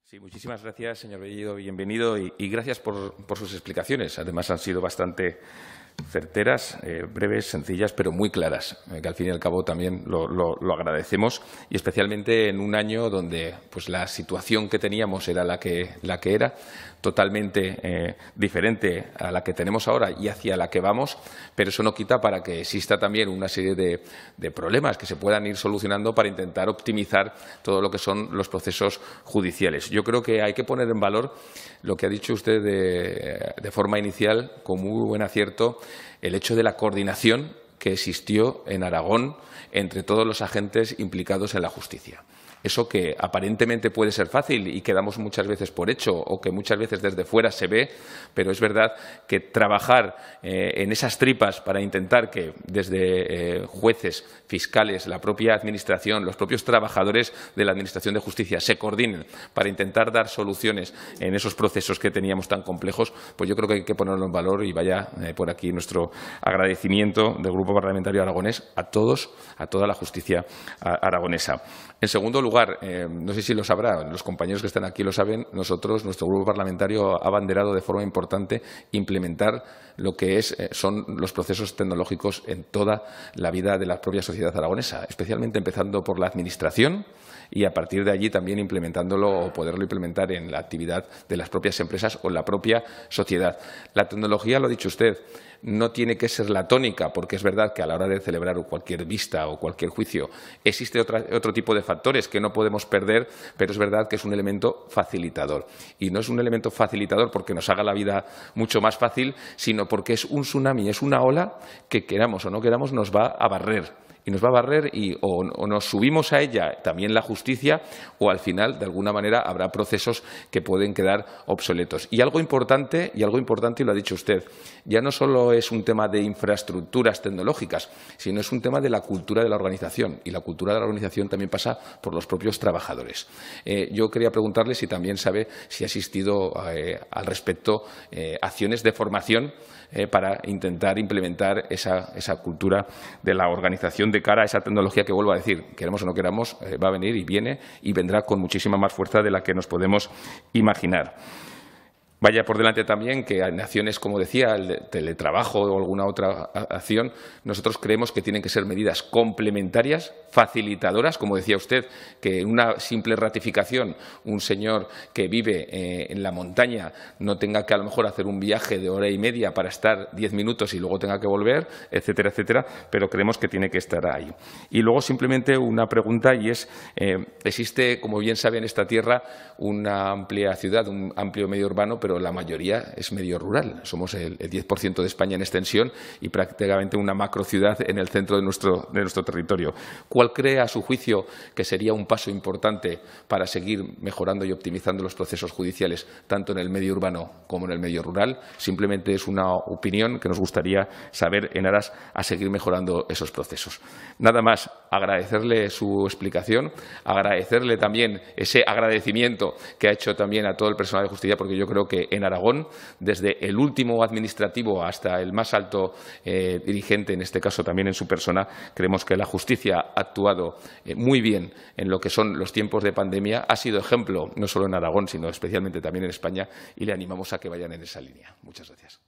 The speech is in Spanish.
Sí, muchísimas gracias, señor Bellido. Bienvenido y gracias por sus explicaciones. Además, han sido bastante certeras, breves, sencillas, pero muy claras, que al fin y al cabo también lo agradecemos, y especialmente en un año donde pues, la situación que teníamos era la que era, totalmente diferente a la que tenemos ahora y hacia la que vamos, pero eso no quita para que exista también una serie de problemas que se puedan ir solucionando para intentar optimizar todo lo que son los procesos judiciales. Yo creo que hay que poner en valor lo que ha dicho usted de forma inicial, con muy buen acierto, el hecho de la coordinación que existió en Aragón entre todos los agentes implicados en la justicia. Eso que aparentemente puede ser fácil y que damos muchas veces por hecho o que muchas veces desde fuera se ve, pero es verdad que trabajar en esas tripas para intentar que desde jueces, fiscales, la propia Administración, los propios trabajadores de la Administración de Justicia se coordinen para intentar dar soluciones en esos procesos que teníamos tan complejos, pues yo creo que hay que ponerlo en valor y vaya por aquí nuestro agradecimiento del Grupo Parlamentario Aragonés a todos, a toda la justicia aragonesa. En segundo lugar, no sé si lo sabrán, los compañeros que están aquí lo saben, nuestro grupo parlamentario ha abanderado de forma importante implementar lo que son los procesos tecnológicos en toda la vida de la propia sociedad aragonesa, especialmente empezando por la Administración y a partir de allí también implementándolo o poderlo implementar en la actividad de las propias empresas o en la propia sociedad. La tecnología, lo ha dicho usted, no tiene que ser la tónica, porque es verdad que a la hora de celebrar cualquier vista o cualquier juicio existe otro tipo de factores que no podemos perder, pero es verdad que es un elemento facilitador. Y no es un elemento facilitador porque nos haga la vida mucho más fácil, sino porque es un tsunami, es una ola que queramos o no queramos nos va a barrer. Y nos va a barrer o nos subimos a ella también la justicia o al final, de alguna manera, habrá procesos que pueden quedar obsoletos. Y algo importante, y lo ha dicho usted, ya no solo es un tema de infraestructuras tecnológicas, sino es un tema de la cultura de la organización. Y la cultura de la organización también pasa por los propios trabajadores. Yo quería preguntarle si también sabe si ha existido al respecto acciones de formación para intentar implementar esa cultura de la organización de cara a esa tecnología que, vuelvo a decir, queremos o no queramos, va a venir y viene y vendrá con muchísima más fuerza de la que nos podemos imaginar. Vaya por delante también que en acciones, como decía, el teletrabajo o alguna otra acción, nosotros creemos que tienen que ser medidas complementarias, facilitadoras, como decía usted, que una simple ratificación, un señor que vive en la montaña no tenga que a lo mejor hacer un viaje de hora y media para estar 10 minutos y luego tenga que volver, etcétera, etcétera, pero creemos que tiene que estar ahí. Y luego simplemente una pregunta y es, existe, como bien sabe, en esta tierra una amplia ciudad, un amplio medio urbano, pero la mayoría es medio rural. Somos el 10% de España en extensión y prácticamente una macrociudad en el centro de nuestro territorio. ¿Cuál cree, a su juicio, que sería un paso importante para seguir mejorando y optimizando los procesos judiciales, tanto en el medio urbano como en el medio rural? Simplemente es una opinión que nos gustaría saber en aras a seguir mejorando esos procesos. Nada más, agradecerle su explicación, agradecerle también ese agradecimiento que ha hecho también a todo el personal de justicia, porque yo creo que en Aragón, desde el último administrativo hasta el más alto dirigente, en este caso también en su persona, creemos que la justicia ha actuado muy bien en lo que son los tiempos de pandemia. Ha sido ejemplo no solo en Aragón, sino especialmente también en España, y le animamos a que vayan en esa línea. Muchas gracias.